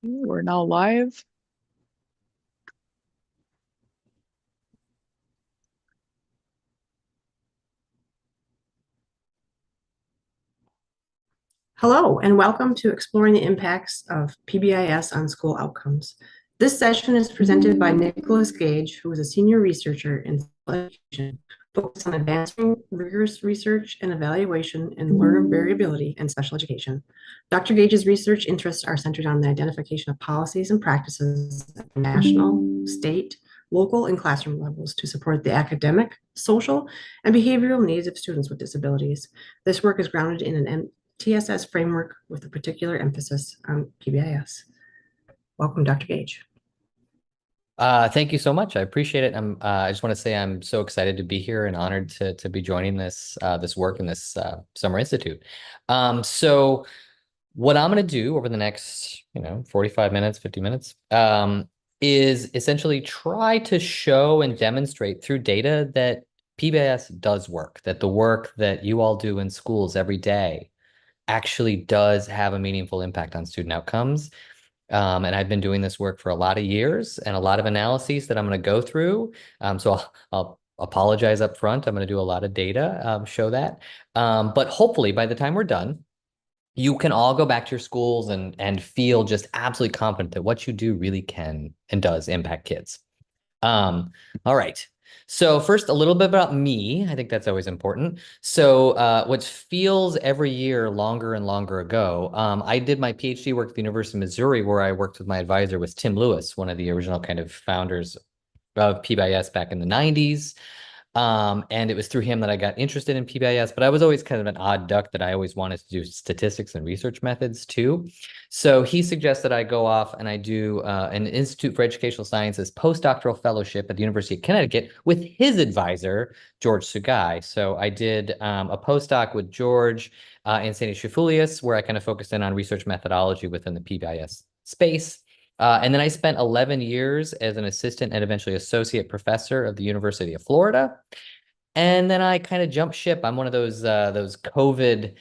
We're now live. Hello, and welcome to Exploring the Impacts of PBIS on School Outcomes. This session is presented by Nicholas Gage, who is a senior researcher in education, focused on advancing rigorous research and evaluation in learner variability and special education. Dr. Gage's research interests are centered on the identification of policies and practices at the national, state, local, and classroom levels to support the academic, social, and behavioral needs of students with disabilities. This work is grounded in an TSS framework with a particular emphasis on PBIS. Welcome, Dr. Gage. Thank you so much. I appreciate it. I just want to say I'm so excited to be here and honored to be joining this work in this Summer Institute. So what I'm going to do over the next 45 minutes, 50 minutes, is essentially try to show and demonstrate through data that PBIS does work, that the work that you all do in schools every day actually does have a meaningful impact on student outcomes. And I've been doing this work for a lot of years and a lot of analyses that I'm going to go through. So I'll apologize up front. I'm going to do a lot of data, show that. But hopefully by the time we're done, you can all go back to your schools and feel just absolutely confident that what you do really can and does impact kids. All right. So first, a little bit about me. I think that's always important. So what feels every year longer and longer ago, I did my PhD work at the University of Missouri, where I worked with my advisor was Tim Lewis, one of the original kind of founders of PBIS back in the 90s. And it was through him that I got interested in PBIS, but I was always kind of an odd duck that I always wanted to do statistics and research methods too. So he suggested I go off and I do an Institute for Educational Sciences postdoctoral fellowship at the University of Connecticut with his advisor, George Sugai. So I did a postdoc with George in St. Eustephulius, where I kind of focused in on research methodology within the PBIS space. And then I spent 11 years as an assistant and eventually associate professor of the University of Florida. And then I kind of jumped ship. I'm one of those COVID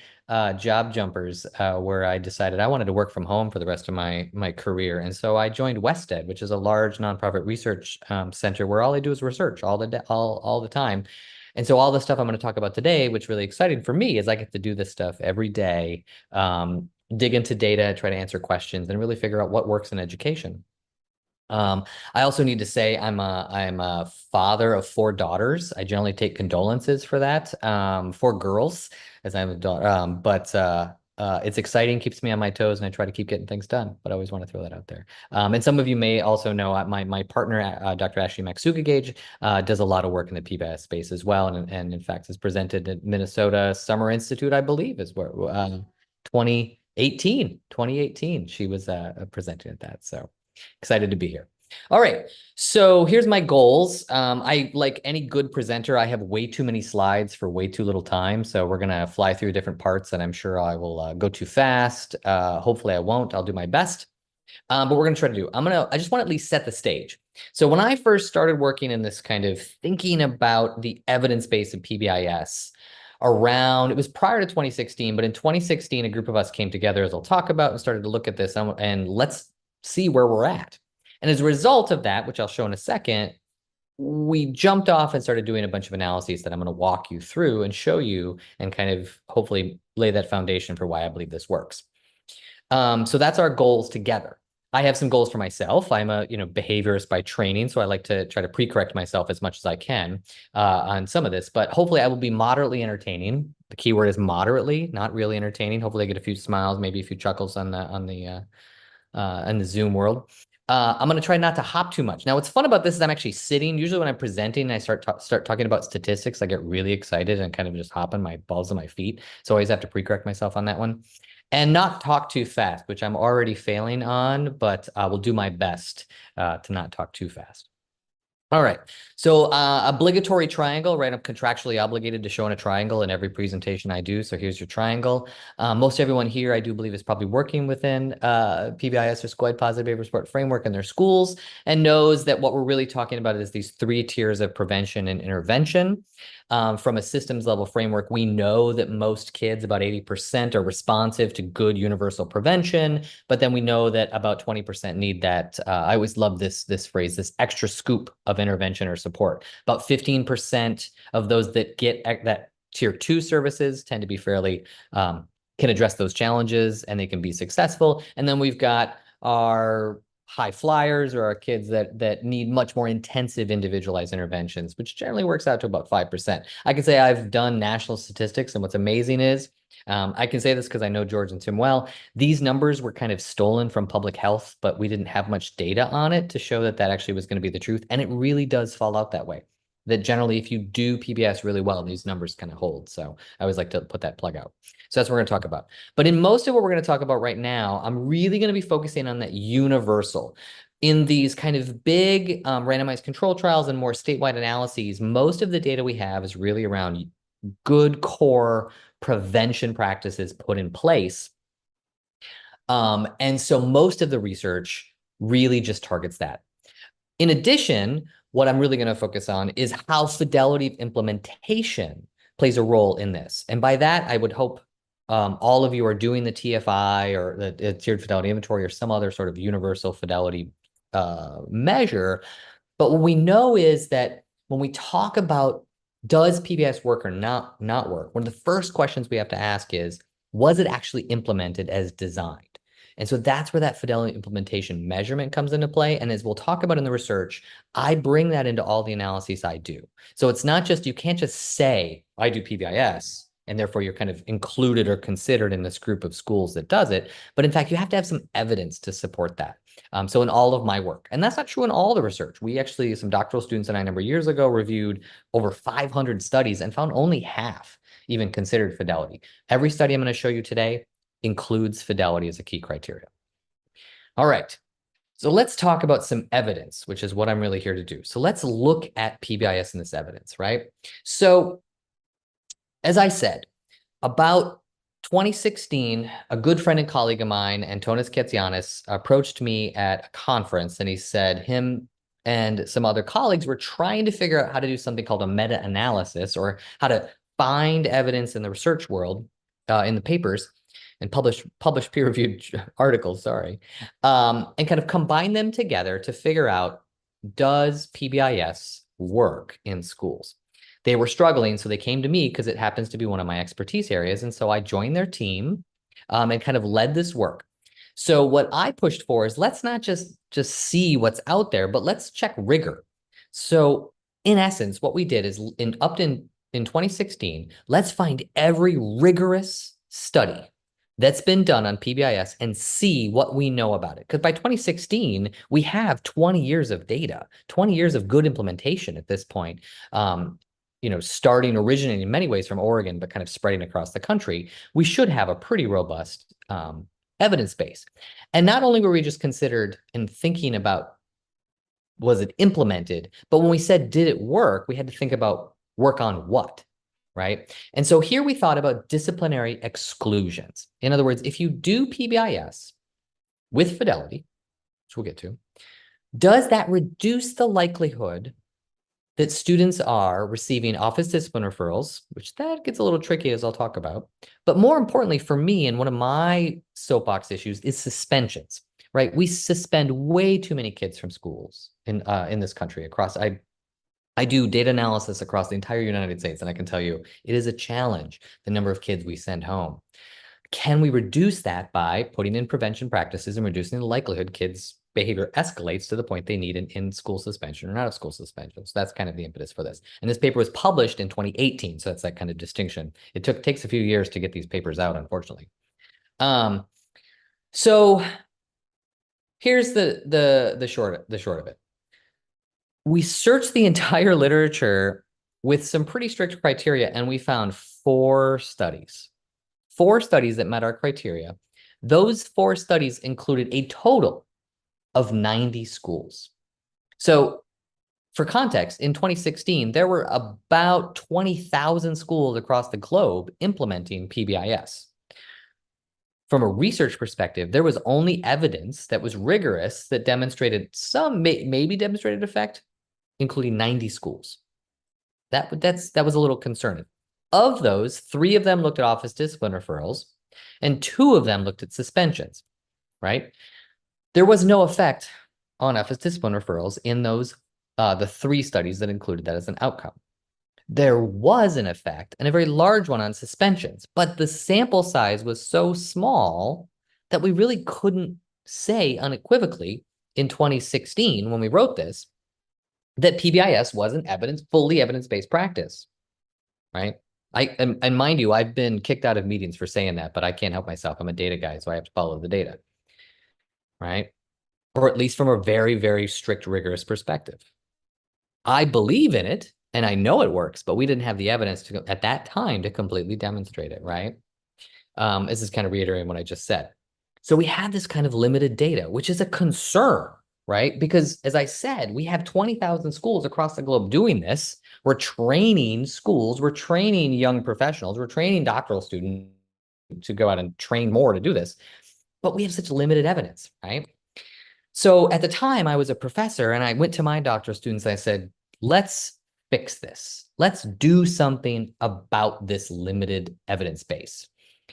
job jumpers where I decided I wanted to work from home for the rest of my career. And so I joined WestEd, which is a large nonprofit research center where all I do is research all the time. And so all the stuff I'm going to talk about today, which is really exciting for me, is I get to do this stuff every day, dig into data, try to answer questions, and really figure out what works in education. I also need to say I'm a father of 4 daughters. I generally take condolences for that, 4 girls, as I'm a daughter. But it's exciting, keeps me on my toes, and I try to keep getting things done. But I always want to throw that out there. And some of you may also know my partner, Dr. Ashley Maxuga Gage, does a lot of work in the PBIS space as well, and in fact is presented at Minnesota Summer Institute, I believe, is where 2018 she was presenting at that. So excited to be here. All right, so here's my goals. I, like any good presenter, I have way too many slides for way too little time. So we're gonna fly through different parts, and I'm sure I will go too fast. Hopefully I won't. I'll do my best. But we're gonna try to do. I just want to at least set the stage. So when I first started working in this kind of thinking about the evidence base of PBIS, it was prior to 2016, but in 2016, a group of us came together, as I'll talk about, and started to look at this, and let's see where we're at. And as a result of that, which I'll show in a second, we jumped off and started doing a bunch of analyses that I'm going to walk you through and show you and kind of hopefully lay that foundation for why I believe this works. So that's our goals together. I have some goals for myself. I'm a behaviorist by training, so I like to try to pre-correct myself as much as I can on some of this. But hopefully, I will be moderately entertaining. The key word is moderately, not really entertaining. Hopefully, I get a few smiles, maybe a few chuckles on the Zoom world. I'm going to try not to hop too much. Now, what's fun about this is I'm actually sitting. Usually when I'm presenting and I start talking about statistics, I get really excited and kind of just hop on my balls of my feet. So I always have to pre-correct myself on that one. And not talk too fast, which I'm already failing on, but I will do my best to not talk too fast. All right. So obligatory triangle, right? I'm contractually obligated to show in a triangle in every presentation I do. So here's your triangle. Most everyone here, I do believe, is probably working within PBIS or School-Wide Positive Behavior Support Framework in their schools and knows that what we're really talking about is these 3 tiers of prevention and intervention. From a systems level framework, we know that most kids, about 80%, are responsive to good universal prevention, but then we know that about 20% need that. I always love this phrase, this extra scoop of intervention or support. About 15% of those that get that tier 2 services tend to be fairly, can address those challenges and they can be successful. And then we've got our high flyers or our kids that need much more intensive individualized interventions, which generally works out to about 5%. I can say I've done national statistics, and what's amazing is, I can say this because I know George and Tim well, these numbers were kind of stolen from public health, but we didn't have much data on it to show that that actually was going to be the truth. And it really does fall out that way. That generally, if you do PBS really well, these numbers kind of hold. So I always like to put that plug out. So that's what we're going to talk about. But in most of what we're going to talk about right now, I'm really going to be focusing on that universal. In these kind of big randomized control trials and more statewide analyses, most of the data we have is really around good core prevention practices put in place. And so most of the research really just targets that. In addition, what I'm really going to focus on is how fidelity of implementation plays a role in this. And by that, I would hope all of you are doing the TFI or the tiered fidelity inventory or some other sort of universal fidelity measure. But what we know is that when we talk about does PBS work or not work, one of the first questions we have to ask is, was it actually implemented as designed? And so that's where that fidelity implementation measurement comes into play. And as we'll talk about in the research, I bring that into all the analyses I do. So it's not just, you can't just say, I do PBIS, and therefore you're kind of included or considered in this group of schools that does it. But in fact, you have to have some evidence to support that. So in all of my work, and that's not true in all the research. We actually, some doctoral students and I a number of years ago reviewed over 500 studies and found only half even considered fidelity. Every study I'm going to show you today includes fidelity as a key criteria. All right. So let's talk about some evidence, which is what I'm really here to do. So let's look at PBIS and this evidence, right? So as I said, about 2016, a good friend and colleague of mine, Antonis Katsianis, approached me at a conference, and he said him and some other colleagues were trying to figure out how to do something called a meta-analysis, or how to find evidence in the research world, in the papers, and publish peer-reviewed articles, sorry, and kind of combine them together to figure out, does PBIS work in schools? They were struggling, so they came to me because it happens to be one of my expertise areas. And so I joined their team and kind of led this work. So what I pushed for is, let's not just see what's out there, but let's check rigor. So in essence, what we did is in 2016, let's find every rigorous study that's been done on PBIS and see what we know about it. Because by 2016, we have 20 years of data, 20 years of good implementation at this point. Starting originating in many ways from Oregon, but kind of spreading across the country, we should have a pretty robust evidence base. And not only were we just considered in thinking about, was it implemented, but when we said, did it work, we had to think about work on what, right? And so here we thought about disciplinary exclusions. In other words, if you do PBIS with fidelity, which we'll get to, does that reduce the likelihood that students are receiving office discipline referrals, which that gets a little tricky, as I'll talk about. But more importantly for me, and one of my soapbox issues, is suspensions, right? We suspend way too many kids from schools in this country. Across, I do data analysis across the entire United States, and I can tell you it is a challenge, the number of kids we send home. Can we reduce that by putting in prevention practices and reducing the likelihood kids' behavior escalates to the point they need an in-school suspension or out of school suspension? So that's kind of the impetus for this. And this paper was published in 2018, so that's that kind of distinction. It takes a few years to get these papers out, unfortunately. So here's the short of it. We searched the entire literature with some pretty strict criteria, and we found 4 studies that met our criteria. Those 4 studies included a total of 90 schools. So For context, in 2016, there were about 20,000 schools across the globe implementing PBIS. From a research perspective, there was only evidence that was rigorous that demonstrated some maybe demonstrated effect, including 90 schools. That was a little concerning. Of those, 3 of them looked at office discipline referrals, and 2 of them looked at suspensions, right? There was no effect on office discipline referrals in those, the 3 studies that included that as an outcome. There was an effect, and a very large one, on suspensions, but the sample size was so small that we really couldn't say unequivocally in 2016, when we wrote this, that PBIS was an fully evidence-based practice, right? And mind you, I've been kicked out of meetings for saying that, but I can't help myself. I'm a data guy, so I have to follow the data, right? Or at least from a very, very strict, rigorous perspective. I believe in it, and I know it works, but we didn't have the evidence at that time to completely demonstrate it, right? This is kind of reiterating what I just said. So we had this kind of limited data, which is a concern, right? Because as I said, we have 20,000 schools across the globe doing this. We're training schools, we're training young professionals, we're training doctoral students to go out and train more to do this. But we have such limited evidence, right? So at the time, I was a professor, and I went to my doctoral students and I said, let's fix this. Let's do something about this limited evidence base.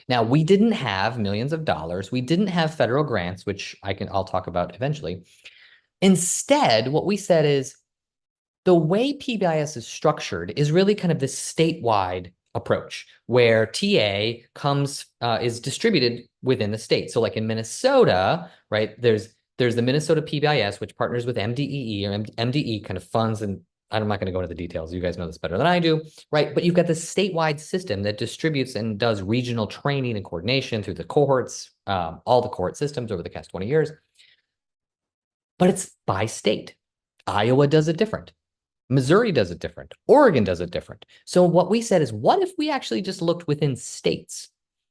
Now, we didn't have millions of dollars. We didn't have federal grants, which I'll talk about eventually. Instead, what we said is the way PBIS is structured is really kind of this statewide approach where TA is distributed within the state. So like in Minnesota, right, there's the Minnesota PBIS, which partners with MDEE, or MDE kind of funds, and I'm not going to go into the details. You guys know this better than I do, right? But you've got this statewide system that distributes and does regional training and coordination through the cohorts, all the cohort systems over the past 20 years. But it's by state. Iowa does it different. Missouri does it different. Oregon does it different. So what we said is, what if we actually just looked within states?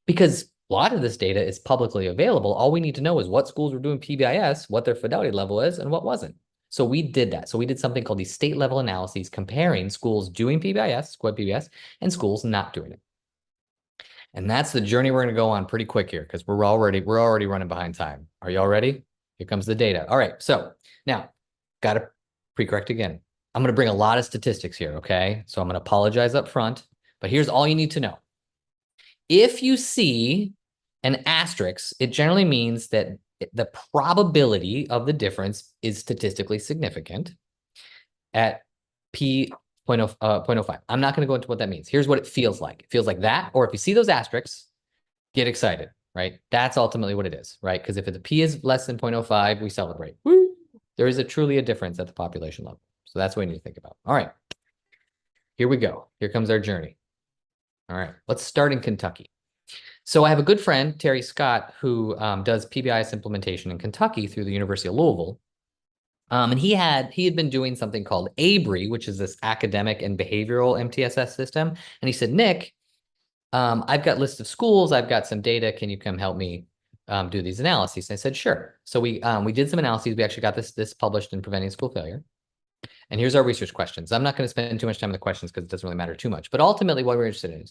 Because a lot of this data is publicly available. All we need to know is what schools were doing PBIS, what their fidelity level is, and what wasn't. So we did that. So we did something called these state level analyses, comparing schools doing PBIS, squad PBIS, and schools not doing it. And that's the journey we're going to go on pretty quick here, because we're already running behind time. Are y'all ready? Here comes the data. All right. So now, got to pre-correct again. I'm going to bring a lot of statistics here, okay? So I'm going to apologize up front, but here's all you need to know. If you see an asterisk, it generally means that the probability of the difference is statistically significant at P.05. I'm not going to go into what that means. Here's what it feels like. It feels like that, or if you see those asterisks, get excited, right? That's ultimately what it is, right? Because if the P is less than 0.05, we celebrate. Woo! There is truly a difference at the population level. So that's what we need to think about. All right, here we go. Here comes our journey. All right, let's start in Kentucky. So I have a good friend, Terry Scott, who does PBIS implementation in Kentucky through the University of Louisville. And he had been doing something called ABRI, which is this academic and behavioral MTSS system. And he said, Nick, I've got lists of schools. I've got some data. Can you come help me do these analyses? And I said, sure. So we did some analyses. We actually got this published in Preventing School Failure. And here's our research questions. I'm not going to spend too much time on the questions because it doesn't really matter too much. But ultimately, what we're interested in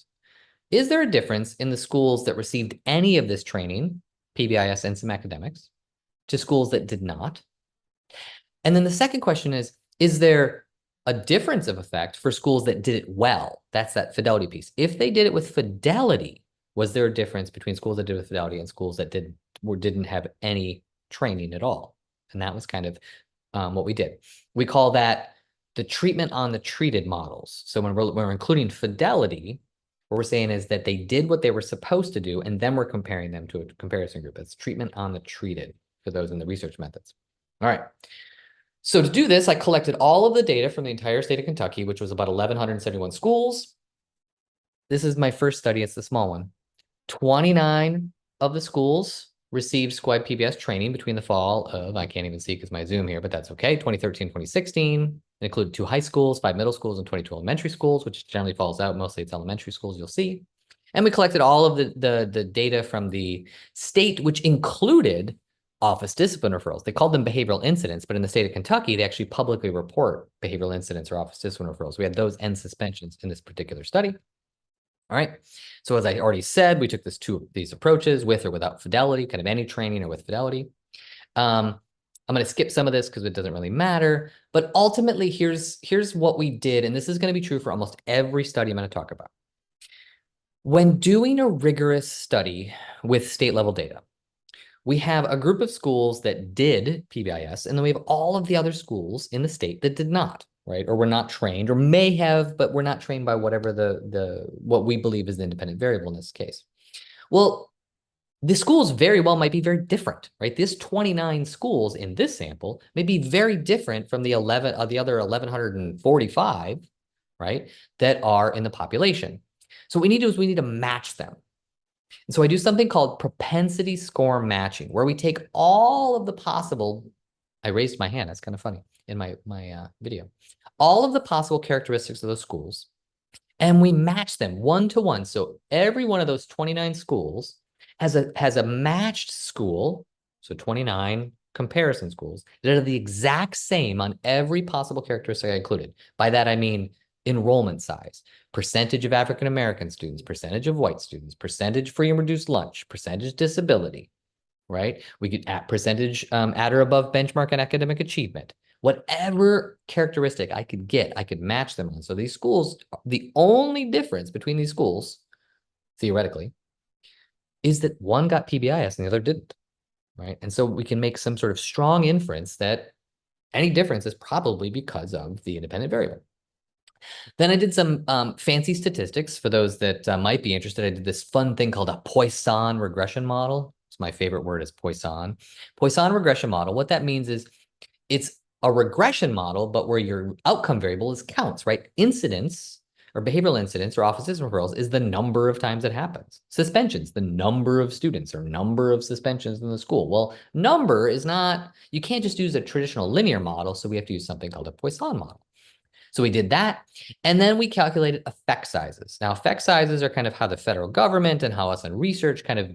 is there a difference in the schools that received any of this training, PBIS and some academics, to schools that did not? And then the second question is there a difference of effect for schools that did it well? That's that fidelity piece. If they did it with fidelity, was there a difference between schools that did it with fidelity and schools that didn't have any training at all? And that was kind of what we did. We call that the treatment on the treated models. So when we're including fidelity, what we're saying is that they did what they were supposed to do, and then we're comparing them to a comparison group. It's treatment on the treated for those in the research methods. All right. So to do this, I collected all of the data from the entire state of Kentucky, which was about 1,171 schools. This is my first study. It's the small one. 29 of the schools received Squad PBS training between the fall of, I can't even see because my Zoom here, but that's okay, 2013, 2016. It included 2 high schools, 5 middle schools, and 22 elementary schools, which generally falls out. Mostly it's elementary schools, you'll see. And we collected all of the data from the state, which included office discipline referrals. They called them behavioral incidents, but in the state of Kentucky, they actually publicly report behavioral incidents or office discipline referrals. We had those and suspensions in this particular study. All right. So as I already said, we took these approaches with or without fidelity, kind of any training or with fidelity. I'm going to skip some of this because it doesn't really matter. But ultimately, here's what we did. And this is going to be true for almost every study I'm going to talk about. When doing a rigorous study with state level data, we have a group of schools that did PBIS, and then we have all of the other schools in the state that did not, right? Or were not trained, or may have, but were not trained by whatever what we believe is the independent variable in this case. Well, the schools very well might be very different, right? This 29 schools in this sample may be very different from the other 1,145, right, that are in the population. So what we need to do is we need to match them. And so I do something called propensity score matching, where we take all of the possible, I raised my hand, that's kind of funny in my video, all of the possible characteristics of those schools, and we match them 1-to-1. So every one of those 29 schools has a matched school, so 29 comparison schools that are the exact same on every possible characteristic I included. By that, I mean enrollment size, percentage of African American students, percentage of white students, percentage free and reduced lunch, percentage disability, right? We could at percentage at or above benchmark in academic achievement. Whatever characteristic I could get, I could match them on. So these schools, the only difference between these schools, theoretically, is that one got PBIS and the other didn't, right? And so we can make some sort of strong inference that any difference is probably because of the independent variable. Then I did some fancy statistics for those that might be interested. I did this fun thing called a Poisson regression model. It's my favorite word is Poisson. Poisson regression model, what that means is it's a regression model, but where your outcome variable is counts, right? Incidence or behavioral incidents or office discipline referrals is the number of times it happens. Suspensions, the number of students or number of suspensions in the school. Well, number is not, you can't just use a traditional linear model, so we have to use something called a Poisson model. So we did that, and then we calculated effect sizes. Now, effect sizes are kind of how the federal government and how us in research kind of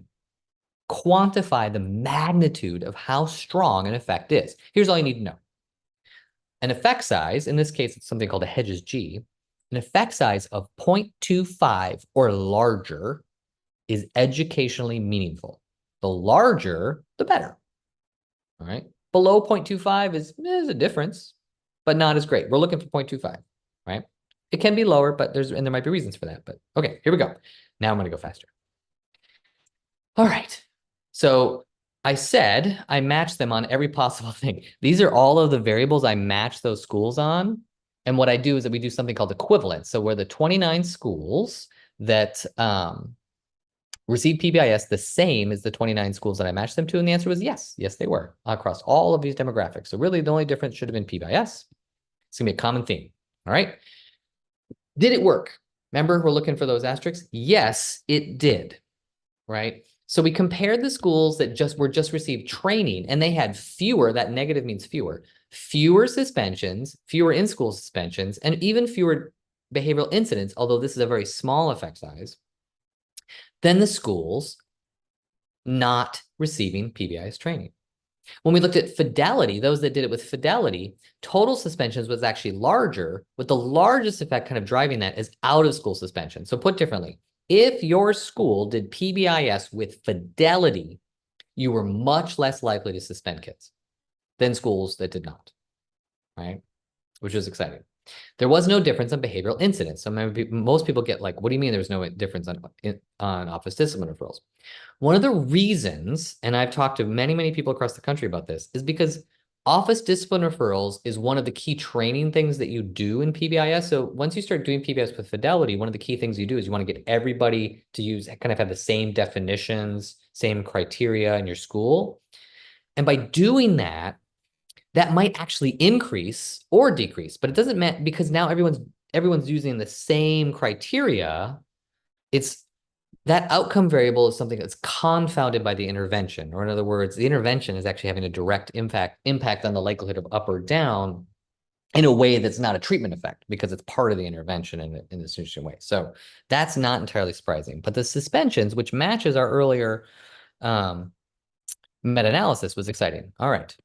quantify the magnitude of how strong an effect is. Here's all you need to know. An effect size, in this case, it's something called a Hedges G. An effect size of 0.25 or larger is educationally meaningful. The larger, the better. All right. Below 0.25 is a difference, but not as great. We're looking for 0.25, right? It can be lower, but there might be reasons for that. But okay, here we go. Now I'm going to go faster. All right. So I said I matched them on every possible thing. These are all of the variables I match those schools on. And what I do is that we do something called equivalence. So we're the 29 schools that received PBIS the same as the 29 schools that I matched them to? And the answer was yes. Yes, they were across all of these demographics. So really the only difference should have been PBIS. It's gonna be a common theme. All right. Did it work? Remember, we're looking for those asterisks. Yes, it did. Right. So we compared the schools that just received training and they had fewer, that negative means fewer suspensions, fewer in-school suspensions, and even fewer behavioral incidents, although this is a very small effect size, than the schools not receiving PBIS training. When we looked at fidelity, those that did it with fidelity, total suspensions was actually larger, with the largest effect kind of driving that is out of school suspension. So put differently, if your school did PBIS with fidelity, you were much less likely to suspend kids than schools that did not, right? Which was exciting. There was no difference on behavioral incidents. So most people get like, what do you mean there's no difference on office discipline referrals? One of the reasons, and I've talked to many, many people across the country about this, is because office discipline referrals is one of the key training things that you do in PBIS. So once you start doing PBIS with fidelity, one of the key things you do is you want to get everybody to use, kind of have the same definitions, same criteria in your school. And by doing that, that might actually increase or decrease, but it doesn't matter because now everyone's using the same criteria. It's that outcome variable is something that's confounded by the intervention, or in other words, the intervention is actually having a direct impact on the likelihood of up or down in a way that's not a treatment effect because it's part of the intervention in this interesting way. So that's not entirely surprising. But the suspensions, which matches our earlier Meta-analysis was exciting. All right.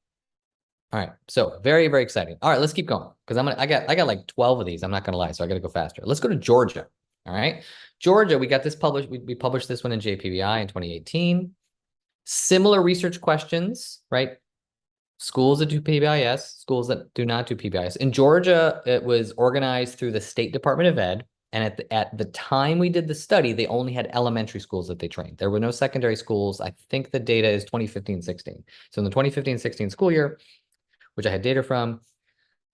All right. So very, very exciting. All right, let's keep going because I got like 12 of these. I'm not gonna lie, so I gotta go faster. Let's go to Georgia. All right. Georgia, we got this published. We published this one in JPBI in 2018. Similar research questions, right? Schools that do PBIS, schools that do not do PBIS. In Georgia, it was organized through the State Department of Ed. And at the time we did the study, they only had elementary schools that they trained. There were no secondary schools. I think the data is 2015-16. So in the 2015-16 school year, which I had data from,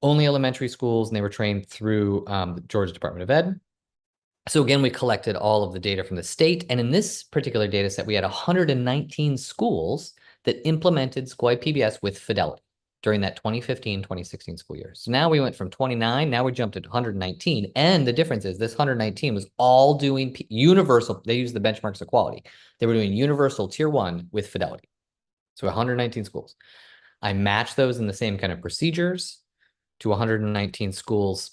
only elementary schools, and they were trained through the Georgia Department of Ed. So again, we collected all of the data from the state. And in this particular data set, we had 119 schools that implemented School PBS with fidelity during that 2015-2016 school year. So now we went from 29, now we jumped to 119. And the difference is this 119 was all doing universal, they used the benchmarks of quality. They were doing universal tier 1 with fidelity. So 119 schools. I matched those in the same kind of procedures to 119 schools.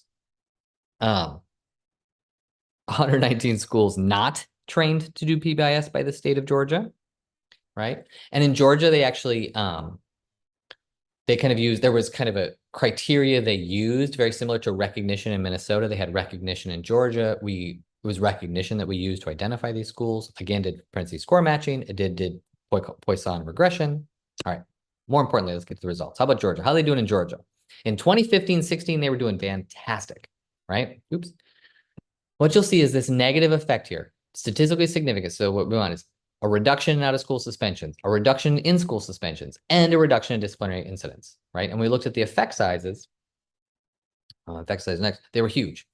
119 schools not trained to do PBIS by the state of Georgia, right? And in Georgia, they actually, they kind of used, there was kind of a criteria they used very similar to recognition in Minnesota. They had recognition in Georgia. It was recognition that we used to identify these schools. Again, did parentheses score matching. It did Poisson regression. All right. More importantly, let's get to the results. How about Georgia? How are they doing in Georgia? In 2015-16, they were doing fantastic, right? Oops. What you'll see is this negative effect here, statistically significant. So what we want is a reduction in out-of-school suspensions, a reduction in school suspensions, and a reduction in disciplinary incidents, right? And we looked at the effect sizes. Effect size next, they were huge.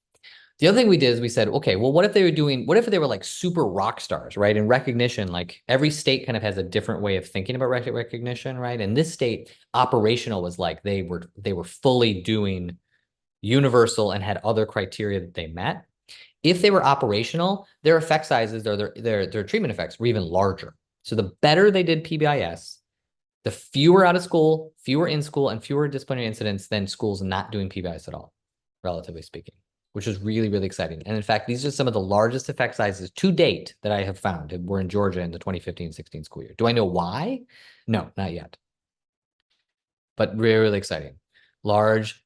The other thing we did is we said, okay, well, what if they were like super rock stars, right? In recognition, like every state kind of has a different way of thinking about recognition, right? In this state, operational was like they were fully doing universal and had other criteria that they met. If they were operational, their effect sizes or their treatment effects were even larger. So the better they did PBIS, the fewer out of school, fewer in school, and fewer disciplinary incidents than schools not doing PBIS at all, relatively speaking, which is really, really exciting. And in fact, these are some of the largest effect sizes to date that I have found were in Georgia in the 2015-16 school year. Do I know why? No, not yet. But really, really exciting. Large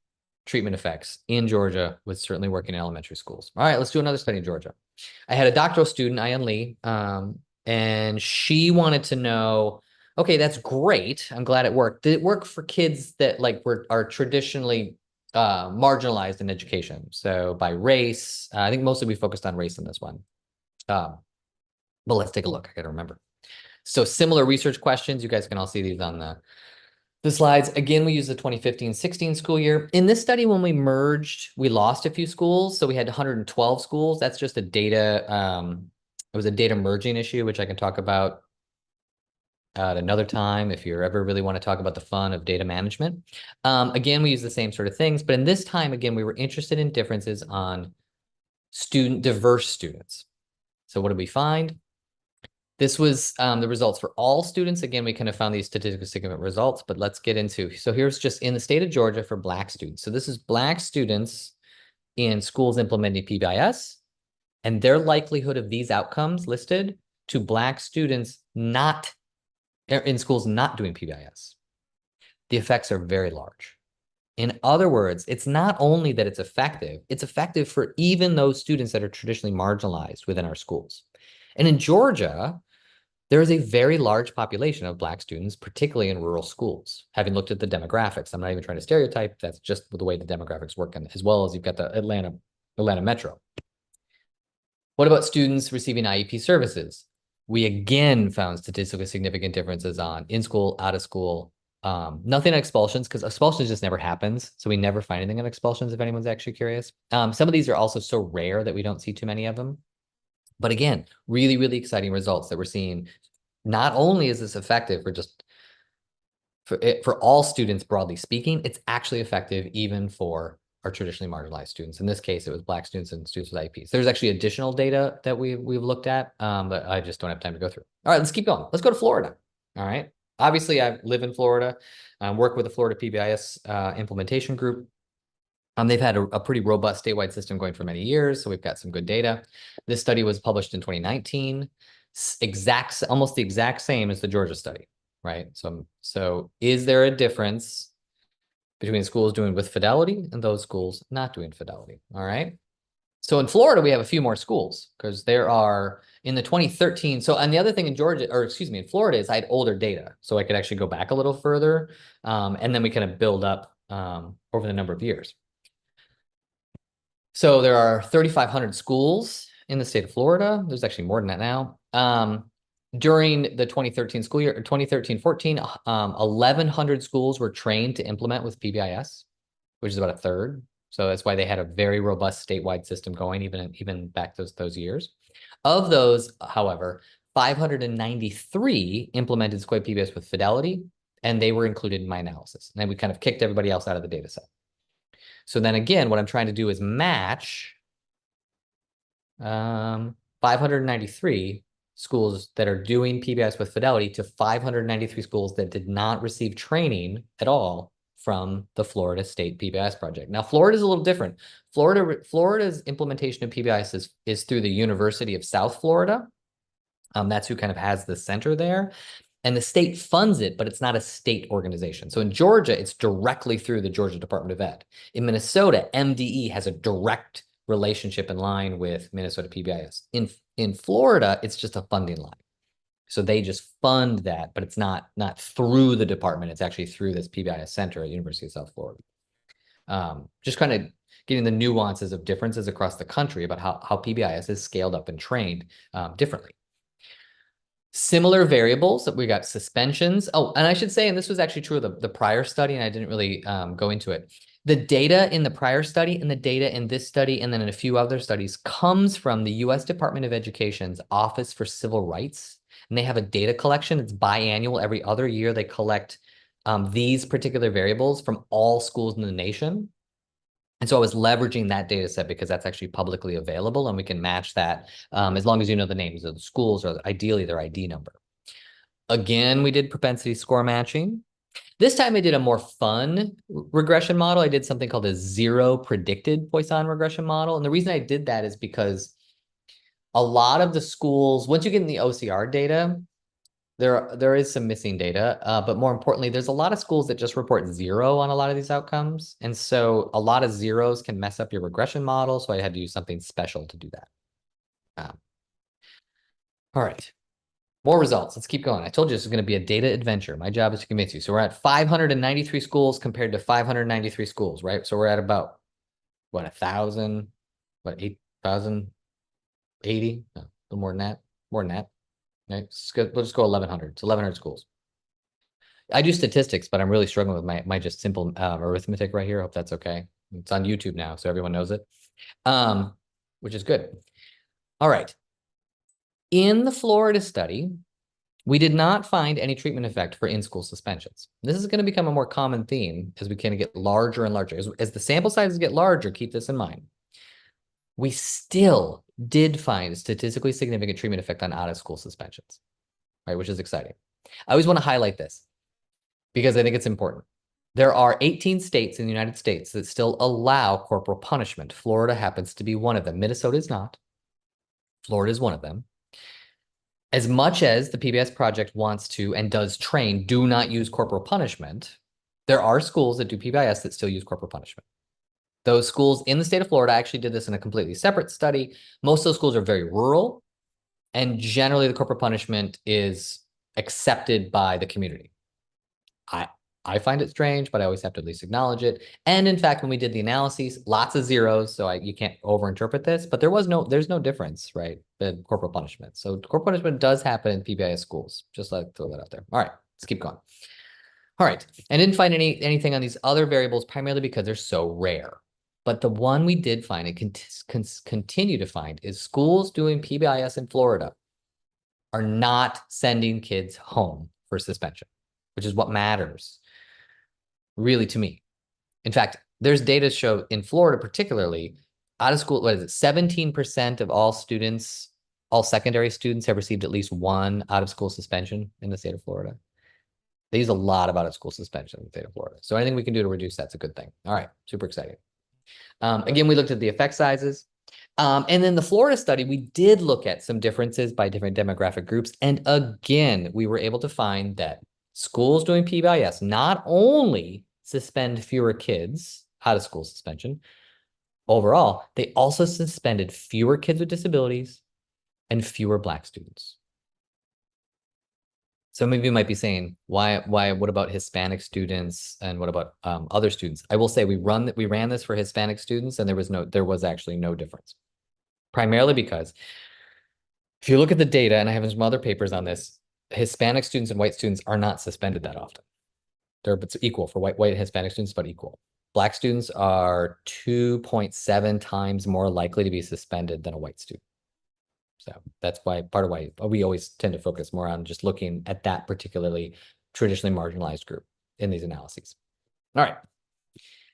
treatment effects in Georgia was certainly working in elementary schools. All right, let's do another study in Georgia. I had a doctoral student, Ayan Lee, and she wanted to know, okay, that's great. I'm glad it worked. Did it work for kids that like are traditionally marginalized in education? So by race, I think mostly we focused on race in this one. But let's take a look. I got to remember. So similar research questions. You guys can all see these on the slides. Again, we use the 2015-16 school year. In this study, when we merged, we lost a few schools. So we had 112 schools. That's just a data, it was a data merging issue, which I can talk about at another time if you ever really want to talk about the fun of data management. Again, we use the same sort of things, but in this time, again, we were interested in differences on diverse students. So what did we find? This was the results for all students. Again, we kind of found these statistically significant results, but let's get into, so here's just in the state of Georgia for Black students. So this is Black students in schools implementing PBIS and their likelihood of these outcomes listed to Black students not in schools not doing PBIS. The effects are very large. In other words, it's not only that it's effective for even those students that are traditionally marginalized within our schools. And in Georgia, there is a very large population of Black students, particularly in rural schools. Having looked at the demographics, I'm not even trying to stereotype, that's just the way the demographics work, as well as you've got the Atlanta metro. What about students receiving IEP services? We again found statistically significant differences on in-school, out-of-school, nothing on expulsions, because expulsions just never happens. So we never find anything on expulsions if anyone's actually curious. Some of these are also so rare that we don't see too many of them. But again, really, really exciting results that we're seeing. Not only is this effective for all students, broadly speaking, it's actually effective even for our traditionally marginalized students. In this case, it was Black students and students with IEPs. There's actually additional data that we've looked at, but I just don't have time to go through. All right, let's keep going. Let's go to Florida. All right. Obviously, I live in Florida, work with the Florida PBIS implementation group. They've had a pretty robust statewide system going for many years, so we've got some good data. This study was published in 2019, almost the exact same as the Georgia study, right? So is there a difference between schools doing with fidelity and those schools not doing fidelity? All right. So in Florida, we have a few more schools because there are in the 2013. So, and the other thing in Georgia, or excuse me, in Florida is I had older data. So I could actually go back a little further. And then we kind of build up over the number of years. So there are 3,500 schools in the state of Florida. There's actually more than that now. During the 2013 school year, 2013-14, 1,100 schools were trained to implement with PBIS, which is about a third. So that's why they had a very robust statewide system going, even back those years. Of those, however, 593 implemented Square PBS with fidelity, and they were included in my analysis. And then we kind of kicked everybody else out of the data set. So then again, what I'm trying to do is match 593 schools that are doing PBIS with fidelity to 593 schools that did not receive training at all from the Florida State PBIS project. Now, Florida is a little different. Florida's implementation of PBIS is through the University of South Florida. That's who kind of has the center there. And the state funds it, but it's not a state organization. So in Georgia, it's directly through the Georgia Department of Ed. In Minnesota, MDE has a direct relationship in line with Minnesota PBIS. In Florida, it's just a funding line. So they just fund that, but it's not through the department. It's actually through this PBIS center at University of South Florida. Just kind of getting the nuances of differences across the country about how PBIS is scaled up and trained differently. Similar variables that we got suspensions. Oh, and I should say, and this was actually true of the prior study, and I didn't really go into it. The data in the prior study and the data in this study, and then in a few other studies, comes from the U.S. Department of Education's Office for Civil Rights. And they have a data collection. It's biannual. Every other year, they collect these particular variables from all schools in the nation. And so I was leveraging that data set because that's actually publicly available, and we can match that as long as you know the names of the schools or ideally their ID number. Again, we did propensity score matching. This time I did a more fun regression model. I did something called a zero predicted Poisson regression model. And the reason I did that is because a lot of the schools, once you get in the OCR data, there is some missing data, but more importantly, there's a lot of schools that just report 0 on a lot of these outcomes. And so a lot of zeros can mess up your regression model. So I had to use something special to do that. All right, more results. Let's keep going. I told you this is going to be a data adventure. My job is to convince you. So we're at 593 schools compared to 593 schools, right? So we're at about, what, 1,000, what, 8,080? No, a little more than that, Right? We'll just go 1,100. It's 1,100 schools. I do statistics, but I'm really struggling with my just simple arithmetic right here. I hope that's okay. It's on YouTube now, so everyone knows it, which is good. All right. In the Florida study, we did not find any treatment effect for in-school suspensions. This is going to become a more common theme as we kind of get larger and larger. As the sample sizes get larger, keep this in mind. We still did find a statistically significant treatment effect on out-of-school suspensions, right? Which is exciting. I always want to highlight this because I think it's important. There are 18 states in the United States that still allow corporal punishment. Florida happens to be one of them. Minnesota is not. Florida is one of them. As much as the PBS project wants to and does train, do not use corporal punishment, there are schools that do PBIS that still use corporal punishment. Those schools in the state of Florida, I actually did this in a completely separate study. Most of those schools are very rural, and generally the corporal punishment is accepted by the community. I find it strange, but I always have to at least acknowledge it. And in fact, when we did the analyses, lots of zeros, so you can't overinterpret this, but there's no difference, right, in corporal punishment. So corporal punishment does happen in PBIS schools. Just like throw that out there. All right, let's keep going. All right, I didn't find anything on these other variables, primarily because they're so rare. But the one we did find and continue to find is schools doing PBIS in Florida are not sending kids home for suspension, which is what matters really to me. In fact, there's data show in Florida, particularly out of school, 17% of all students, all secondary students have received at least one out of school suspension in the state of Florida. They use a lot of out of school suspension in the state of Florida. So anything we can do to reduce that's a good thing. All right, super exciting. Again, we looked at the effect sizes. And then the Florida study, we did look at some differences by different demographic groups. And again, we were able to find that schools doing PBIS not only suspend fewer kids out of school suspension, overall, they also suspended fewer kids with disabilities and fewer Black students. Some of you might be saying, what about Hispanic students and what about other students? I will say we ran this for Hispanic students and there was actually no difference. Primarily because if you look at the data, and I have some other papers on this, Hispanic students and white students are not suspended that often. It's equal for white and Hispanic students, but equal. Black students are 2.7 times more likely to be suspended than a white student. So that's part of why we always tend to focus more on just looking at that particularly traditionally marginalized group in these analyses. All right.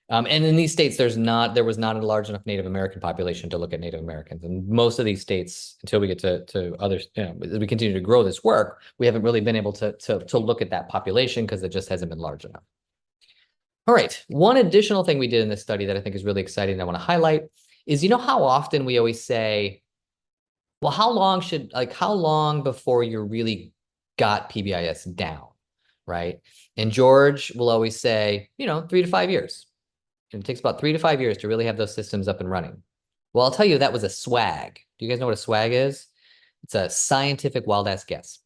And in these states, there was not a large enough Native American population to look at Native Americans. And most of these states, until we get to others, as we continue to grow this work, we haven't really been able to look at that population because it just hasn't been large enough. All right. One additional thing we did in this study that I think is really exciting and I want to highlight is, how often we always say, well, how long before you really got PBIS down, right? And George will always say, 3 to 5 years. It takes about 3 to 5 years to really have those systems up and running. Well, I'll tell you, that was a swag. Do you guys know what a swag is? It's a scientific wild ass guess,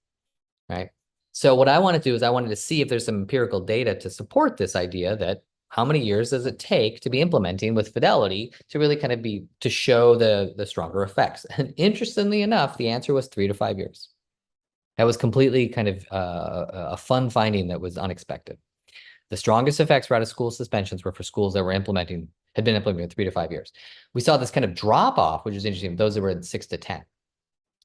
right? So what I want to do is I wanted to see if there's some empirical data to support this idea that how many years does it take to be implementing with fidelity to really kind of to show the stronger effects? And interestingly enough, the answer was 3 to 5 years. That was completely kind of a fun finding that was unexpected. The strongest effects for out of school suspensions were for schools that had been implemented 3 to 5 years. We saw this kind of drop off, which is interesting, those that were in 6 to 10.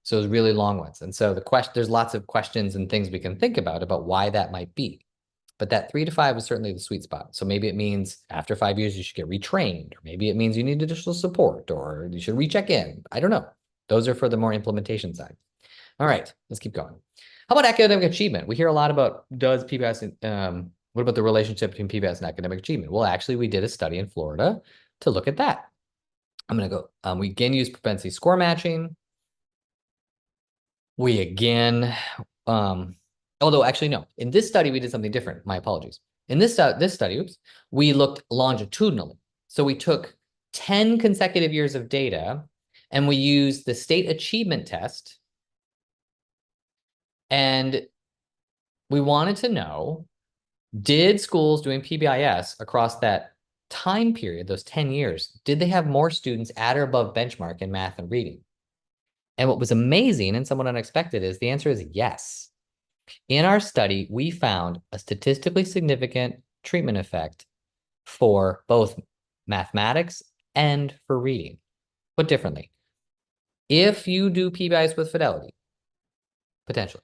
So it was really long ones. And so there's lots of questions and things we can think about why that might be. But that 3 to 5 was certainly the sweet spot. So maybe it means after 5 years, you should get retrained, or maybe it means you need additional support, or you should recheck in. I don't know. Those are for the more implementation side. All right, let's keep going. How about academic achievement? We hear a lot about what about the relationship between PBIS and academic achievement? Well, actually, we did a study in Florida to look at that. I'm going to go, we again use propensity score matching. We again, although actually, no, in this study, we did something different. My apologies. In this study, we looked longitudinally. So we took 10 consecutive years of data and we used the state achievement test. And we wanted to know, did schools doing PBIS across that time period, those 10 years, did they have more students at or above benchmark in math and reading? And what was amazing and somewhat unexpected is the answer is yes. In our study, we found a statistically significant treatment effect for both mathematics and for reading. Put differently, if you do PBIS with fidelity, potentially,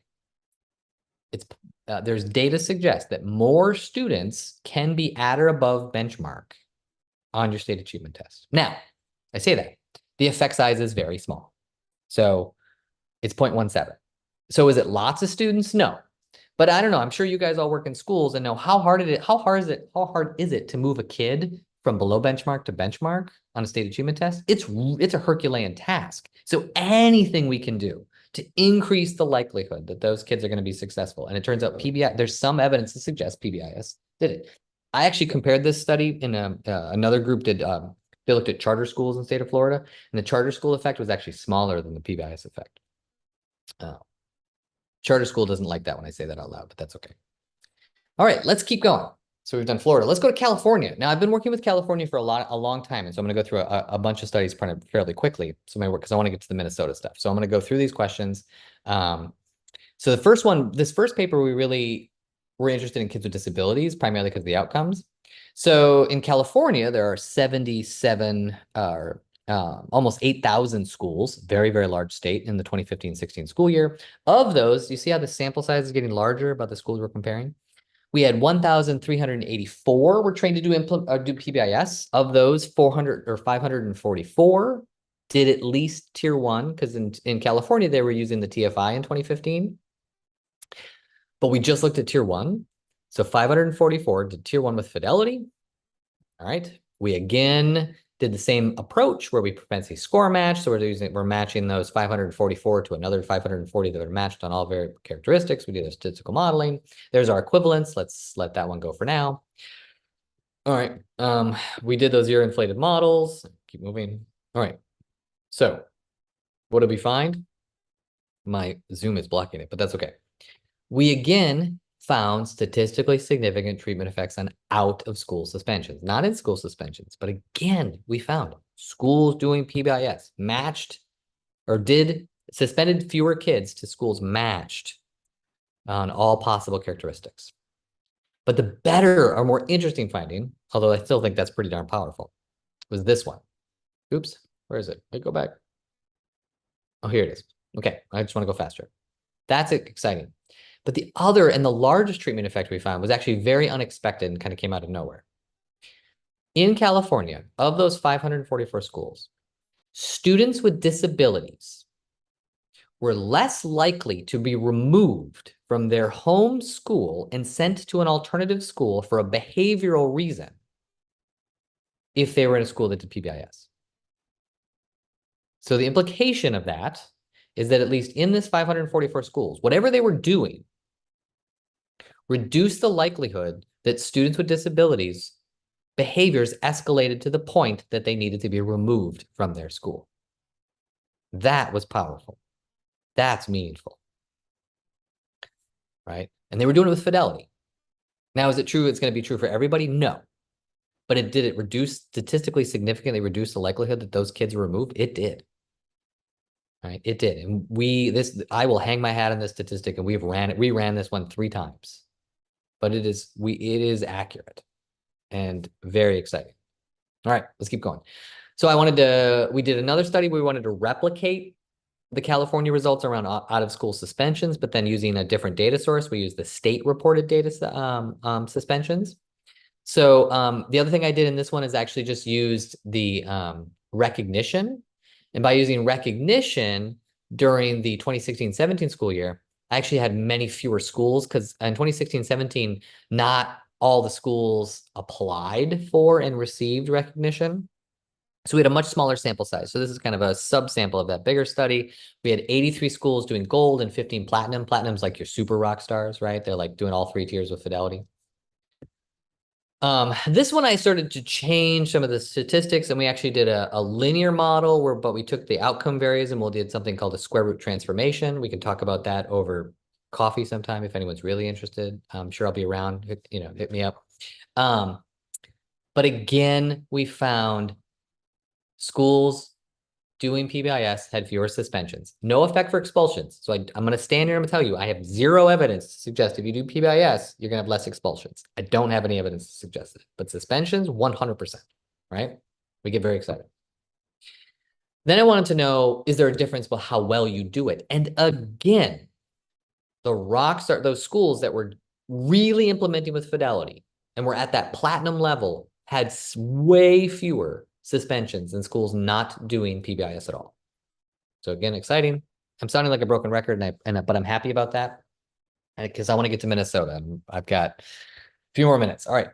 there's data suggests that more students can be at or above benchmark on your state achievement test. Now, I say that the effect size is very small. So it's 0.17. So is it lots of students? No. But I don't know. I'm sure you guys all work in schools and know how hard is it to move a kid from below benchmark to benchmark on a state achievement test? It's a Herculean task. So anything we can do to increase the likelihood that those kids are going to be successful. And it turns out there's some evidence to suggest PBIS did it. I actually compared this study in another group they looked at charter schools in the state of Florida, and the charter school effect was actually smaller than the PBIS effect. Charter school doesn't like that when I say that out loud, but that's okay. All right, let's keep going. So we've done Florida. Let's go to California. Now, I've been working with California for a long time, and so I'm going to go through a bunch of studies fairly quickly. So my work, because I want to get to the Minnesota stuff. So I'm going to go through these questions. So the first one, this first paper, we're interested in kids with disabilities, primarily because of the outcomes. So in California, there are 77, almost 8,000 schools, very, very large state in the 2015-16 school year. Of those, you see how the sample size is getting larger about the schools we're comparing? We had 1,384 were trained to do PBIS. Of those, 544 did at least tier 1, because in California, they were using the TFI in 2015. But we just looked at tier 1. So 544 did tier 1 with fidelity. All right. We again did the same approach where we propensity score match. So we're matching those 544 to another 540 that are matched on all variable characteristics. We do the statistical modeling. There's our equivalence. Let's let that one go for now. All right. We did those ear inflated models. Keep moving. All right. So what did we find? My Zoom is blocking it, but that's okay. We again found statistically significant treatment effects on out of school suspensions, not in school suspensions, but again, we found schools doing PBIS matched or did suspended fewer kids to schools matched on all possible characteristics. But the better or more interesting finding, although I still think that's pretty darn powerful, was this one. Oops, where is it? Wait, go back. Oh, here it is. Okay, I just want to go faster. That's exciting. But the other and the largest treatment effect we found was actually very unexpected and kind of came out of nowhere. In California, of those 544 schools, students with disabilities were less likely to be removed from their home school and sent to an alternative school for a behavioral reason if they were in a school that did PBIS. So the implication of that is that at least in this 544 schools, whatever they were doing, reduced the likelihood that students with disabilities behaviors escalated to the point that they needed to be removed from their school. That was powerful. That's meaningful, right? And they were doing it with fidelity. Now, is it true it's going to be true for everybody? No. But did it reduce, statistically significantly reduce the likelihood that those kids were removed? It did. Right? It did. And I will hang my hat on this statistic, and we ran this one 3 times. But it is accurate and very exciting. All right, let's keep going. So we did another study. We wanted to replicate the California results around out of school suspensions, but then using a different data source. We used the state reported data suspensions. So the other thing I did in this one is actually just used the recognition. And by using recognition during the 2016-17 school year, I actually had many fewer schools because in 2016-17, not all the schools applied for and received recognition. So we had a much smaller sample size. So this is kind of a subsample of that bigger study. We had 83 schools doing gold and 15 platinum. Platinum's like your super rock stars, right? They're like doing all 3 tiers with fidelity. This one I started to change some of the statistics, and we actually did a linear model but we took the outcome varies and we did something called a square root transformation. We can talk about that over coffee sometime if anyone's really interested. I'm sure I'll be around, hit me up. But again, we found schools doing PBIS had fewer suspensions. No effect for expulsions. So I'm going to stand here and tell you, I have 0 evidence to suggest if you do PBIS, you're going to have less expulsions. I don't have any evidence to suggest it. But suspensions, 100%, right? We get very excited. Then I wanted to know, is there a difference about how well you do it? And again, those schools that were really implementing with fidelity and were at that platinum level had way fewer suspensions than schools not doing PBIS at all. So again, exciting. I'm sounding like a broken record, but I'm happy about that because I want to get to Minnesota. I've got a few more minutes. All right.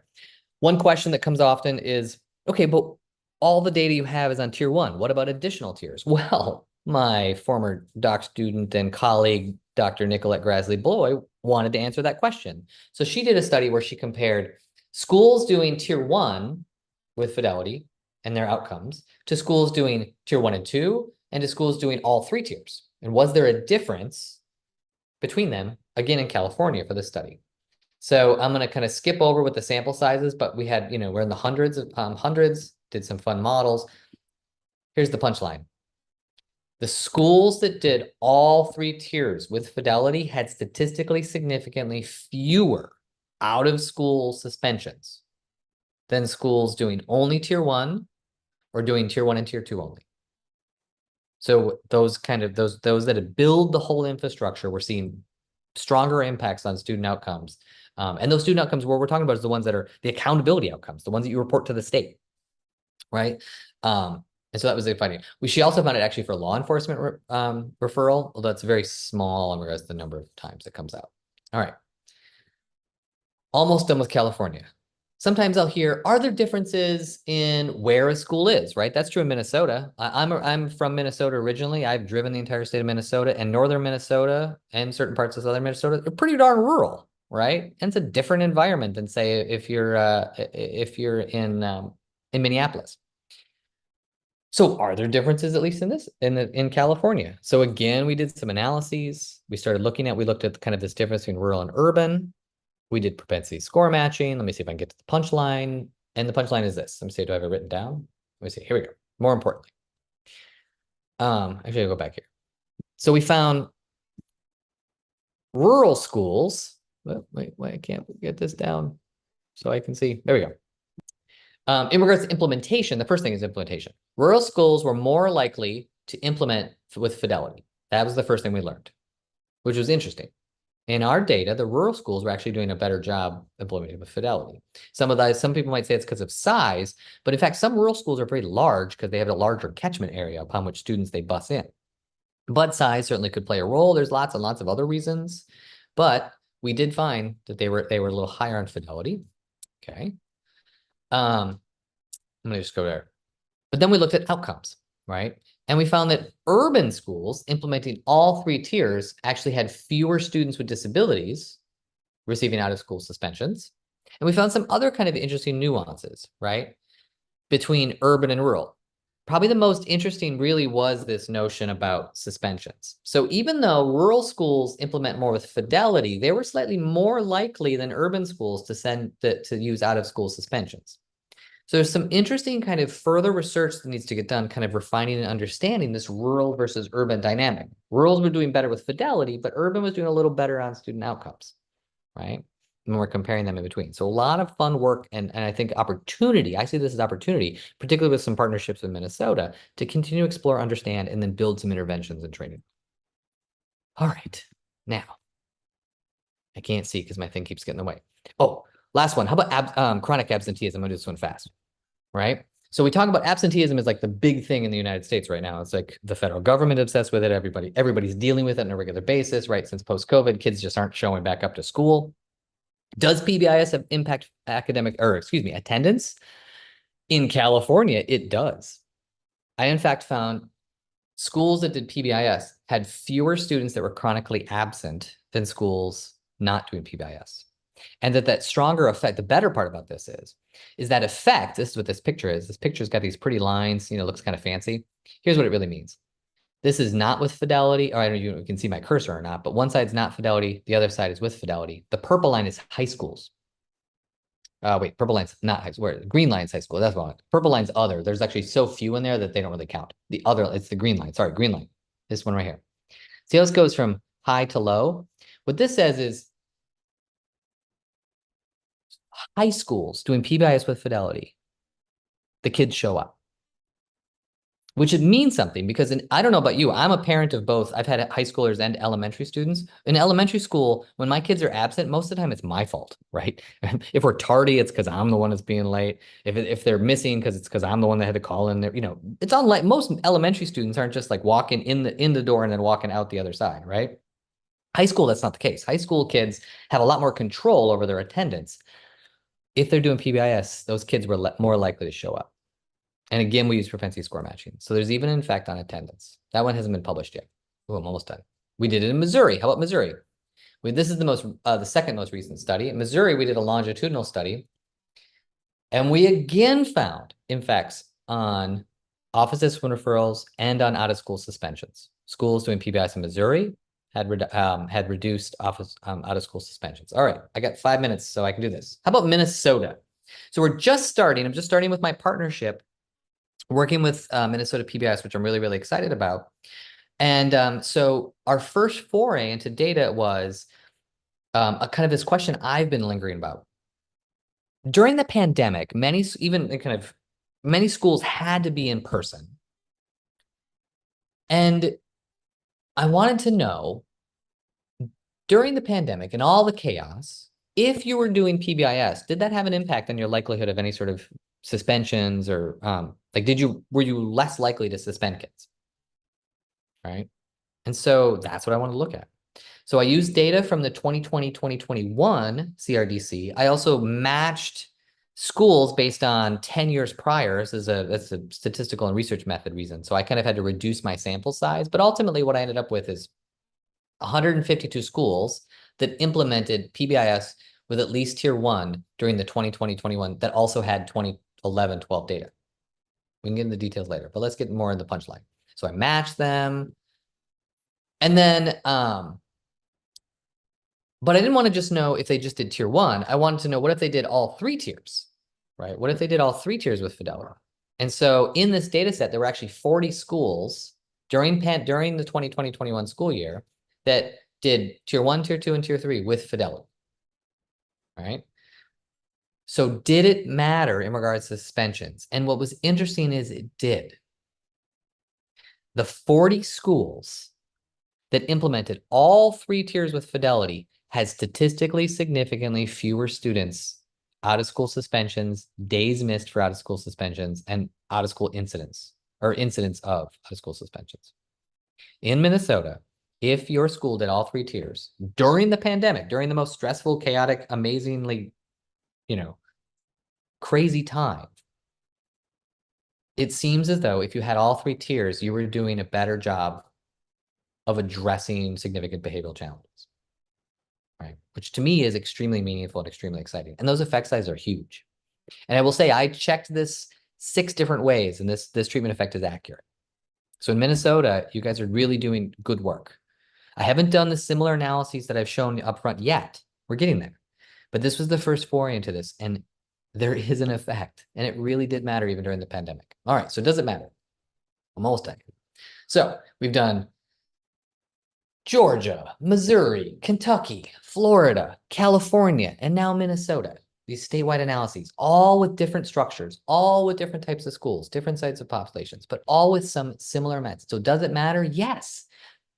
One question that comes often is, okay, but all the data you have is on tier 1. What about additional tiers? Well, my former doc student and colleague, Dr. Nicolette Grassley-Bloy, wanted to answer that question. So she did a study where she compared schools doing tier 1 with fidelity and their outcomes to schools doing tier 1 and 2 and to schools doing all 3 tiers. And was there a difference between them, again, in California for this study? So I'm going to kind of skip over with the sample sizes, but we had, we're in the hundreds, did some fun models. Here's the punchline. The schools that did all 3 tiers with fidelity had statistically significantly fewer out of school suspensions than schools doing only tier 1 or doing tier 1 and tier 2 only. So those that build the whole infrastructure, we're seeing stronger impacts on student outcomes. And those student outcomes, what we're talking about is the ones that are the accountability outcomes, the ones that you report to the state, right? And so that was a finding. She also found it actually for law enforcement referral, although it's very small in regards to the number of times it comes out. All right. Almost done with California. Sometimes I'll hear, are there differences in where a school is, right? That's true in Minnesota. I'm from Minnesota originally. I've driven the entire state of Minnesota, and northern Minnesota and certain parts of southern Minnesota are pretty darn rural, right? And it's a different environment than, say, if you're in Minneapolis. So are there differences, at least in California? So again, we did some analyses. We looked at kind of this difference between rural and urban. We did propensity score matching. Let me see if I can get to the punchline. And the punchline is this. Let me see, do I have it written down? Let me see. Here we go. More importantly. Actually, I'll go back here. So we found rural schools. Wait, I can't get this down so I can see. There we go. In regards to implementation, the first thing is implementation. Rural schools were more likely to implement with fidelity. That was the first thing we learned, which was interesting. In our data, the rural schools were actually doing a better job implementing with fidelity. Some people might say it's because of size, but in fact, some rural schools are very large because they have a larger catchment area upon which students they bus in. But size certainly could play a role. There's lots and lots of other reasons, but we did find that they were a little higher on fidelity. Okay. I'm going to just go there. But then we looked at outcomes, right? And we found that urban schools implementing all 3 tiers actually had fewer students with disabilities receiving out-of-school suspensions. And we found some other kind of interesting nuances, right, between urban and rural. Probably the most interesting really was this notion about suspensions. So even though rural schools implement more with fidelity, they were slightly more likely than urban schools to use out-of-school suspensions. So there's some interesting kind of further research that needs to get done, kind of refining and understanding this rural versus urban dynamic. Rurals were doing better with fidelity, but urban was doing a little better on student outcomes, right? And we're comparing them in between. So a lot of fun work and I think opportunity. I see this as opportunity, particularly with some partnerships with Minnesota, to continue to explore, understand, and then build some interventions and training. All right, now I can't see because my thing keeps getting in the way. Oh, last one. How about chronic absenteeism? I'm gonna do this one fast, right? So we talk about absenteeism as like the big thing in the United States right now. It's like the federal government obsessed with it. Everybody's dealing with it on a regular basis, right? Since post-COVID, kids just aren't showing back up to school. Does PBIS have impact attendance? In California, it does. I, in fact, found schools that did PBIS had fewer students that were chronically absent than schools not doing PBIS. And that stronger effect, the better part about this is that effect, this is what this picture is. This picture's got these pretty lines, looks kind of fancy. Here's what it really means. This is not with fidelity, or I don't know if you can see my cursor or not, but one side's not fidelity, the other side is with fidelity. The purple line is high schools. Wait, purple line's not high school. Green line's high school. That's wrong. Purple line's other. There's actually so few in there that they don't really count. The other, it's the green line. Sorry, green line. This one right here. See how this goes from high to low? What this says is high schools doing PBIS with fidelity, the kids show up. Which it means something because I don't know about you, I'm a parent of both. I've had high schoolers and elementary students. In elementary school, when my kids are absent, most of the time it's my fault, right? If we're tardy, it's because I'm the one that's being late. If they're missing, it's because I'm the one that had to call in there. It's unlike most elementary students aren't just like walking in the door and then walking out the other side, right? High school, that's not the case. High school kids have a lot more control over their attendance. If they're doing PBIS, those kids were more likely to show up. And again, we use propensity score matching. So there's even an effect on attendance. That one hasn't been published yet. Oh, I'm almost done. We did it in Missouri. How about Missouri? This is the second most recent study. In Missouri, we did a longitudinal study. And we again found effects on office discipline referrals and on out-of-school suspensions. Schools doing PBIS in Missouri had reduced office out-of-school suspensions. All right, I got 5 minutes, so I can do this. How about Minnesota? So we're just starting. I'm just starting with my partnership working with Minnesota PBIS, which I'm really, really excited about. And so our first foray into data was a kind of this question I've been lingering about. During the pandemic, many schools had to be in person. And I wanted to know, during the pandemic and all the chaos, if you were doing PBIS, did that have an impact on your likelihood of any sort of suspensions or were you less likely to suspend kids? Right. And so that's what I want to look at. So I used data from the 2020-2021 CRDC. I also matched schools based on 10 years prior. That's a statistical and research method reason. So I kind of had to reduce my sample size. But ultimately, what I ended up with is 152 schools that implemented PBIS with at least tier one during the 2020-21 that also had 2011-12 data. We can get into the details later, but let's get more in the punchline. So I matched them. And then, but I didn't want to just know if they just did tier one. I wanted to know what if they did all three tiers, right? What if they did all three tiers with Fidelity? And so in this data set, there were actually 40 schools during the 2020-21 school year that did tier one, tier two, and tier three with Fidelity, right? So did it matter in regards to suspensions? And what was interesting is it did. The 40 schools that implemented all three tiers with Fidelity had statistically significantly fewer students out of school suspensions, days missed for out of school suspensions, and out of school incidents or incidents of out of school suspensions. In Minnesota, if your school did all three tiers during the pandemic, during the most stressful, chaotic, amazingly, crazy time, it seems as though if you had all three tiers, you were doing a better job of addressing significant behavioral challenges, right? Which to me is extremely meaningful and extremely exciting. And those effect sizes are huge. And I will say I checked this 6 different ways, and this treatment effect is accurate. So in Minnesota, you guys are really doing good work. I haven't done the similar analyses that I've shown up front yet. We're getting there. But this was the first foray into this, and there is an effect. And it really did matter even during the pandemic. All right, so does it matter? I'm almost done. So we've done Georgia, Missouri, Kentucky, Florida, California, and now Minnesota. These statewide analyses, all with different structures, all with different types of schools, different sites of populations, but all with some similar methods. So does it matter? Yes.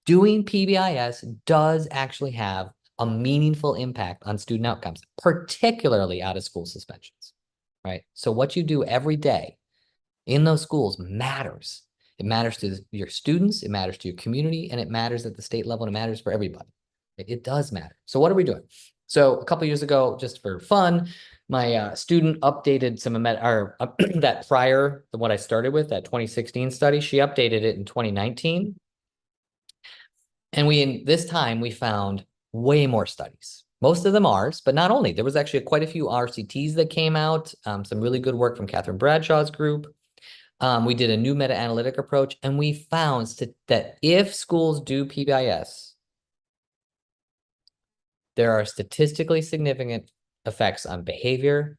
Doing PBIS does actually have a meaningful impact on student outcomes, particularly out of school suspensions, right? So what you do every day in those schools matters. It matters to your students, it matters to your community, and it matters at the state level, and it matters for everybody. It does matter. So what are we doing? So a couple years ago, just for fun, my student updated some of that prior than what I started with, that 2016 study. She updated it in 2019. And this time we found way more studies. Most of them ours, but not only. There was actually quite a few RCTs that came out, some really good work from Catherine Bradshaw's group. We did a new meta-analytic approach, and we found that if schools do PBIS, there are statistically significant effects on behavior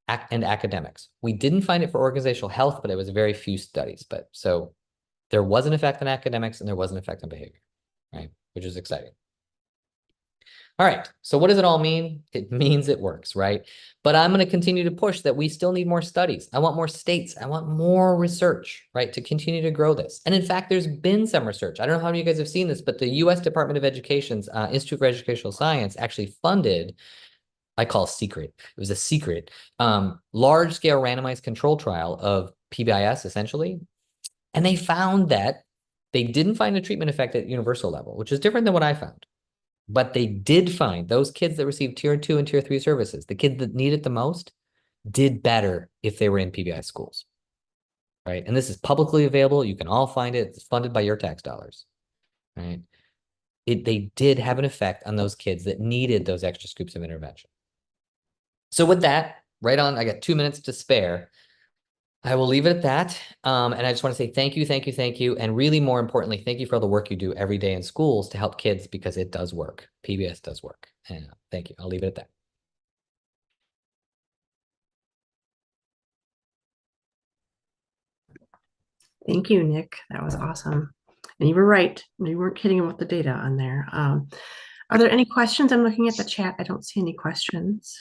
and academics. We didn't find it for organizational health, but it was very few studies. But so there was an effect on academics and there was an effect on behavior, right? Which is exciting. All right, so what does it all mean? It means it works, right? But I'm going to continue to push that we still need more studies. I want more states. I want more research, right, to continue to grow this. And in fact, there's been some research. I don't know how many of you guys have seen this, but the U.S. Department of Education's Institute for Educational Science actually funded, I call secret, it was a secret, large-scale randomized control trial of PBIS, essentially. And they found that they didn't find a treatment effect at universal level, which is different than what I found. But they did find those kids that received tier 2 and tier 3 services, the kids that need it the most, did better if they were in PBI schools, right? And this is publicly available. You can all find it. It's funded by your tax dollars, right? They did have an effect on those kids that needed those extra scoops of intervention. So with that, right on, I got 2 minutes to spare. I will leave it at that. And I just want to say thank you, thank you, thank you. And really more importantly, thank you for all the work you do every day in schools to help kids, because it does work. PBS does work. And thank you. I'll leave it at that. Thank you, Nick. That was awesome. And you were right. You weren't kidding about the data on there. Are there any questions? I'm looking at the chat. I don't see any questions.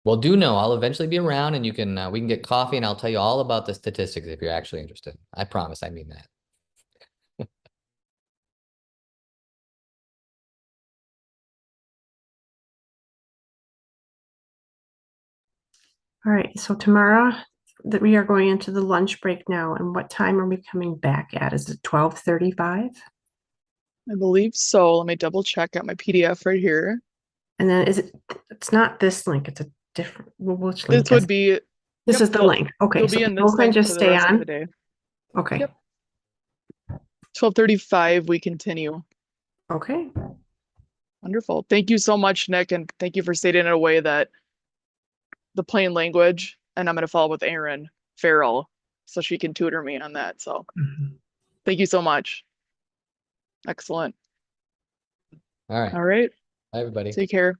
Well, do know I'll eventually be around, and you can we can get coffee, and I'll tell you all about the statistics if you're actually interested. I promise, I mean that. All right, so Tamara, that we are going into the lunch break now, and what time are we coming back at? Is it 12:35? I believe so. Let me double check at my PDF right here. And then it's not this link, it's a different, which link This would is? be, This yep, is the link. Okay, you'll so be in people this can link just for the stay rest of on. the day. Okay, Yep. 12:35, we continue. okay. Wonderful. Thank you so much, Nick, and thank you for stating in a way that the plain language, and I'm going to follow with Erin Farrell so she can tutor me on that. So Mhm. thank you so much. Excellent. All right. All right. Bye, everybody. Take care.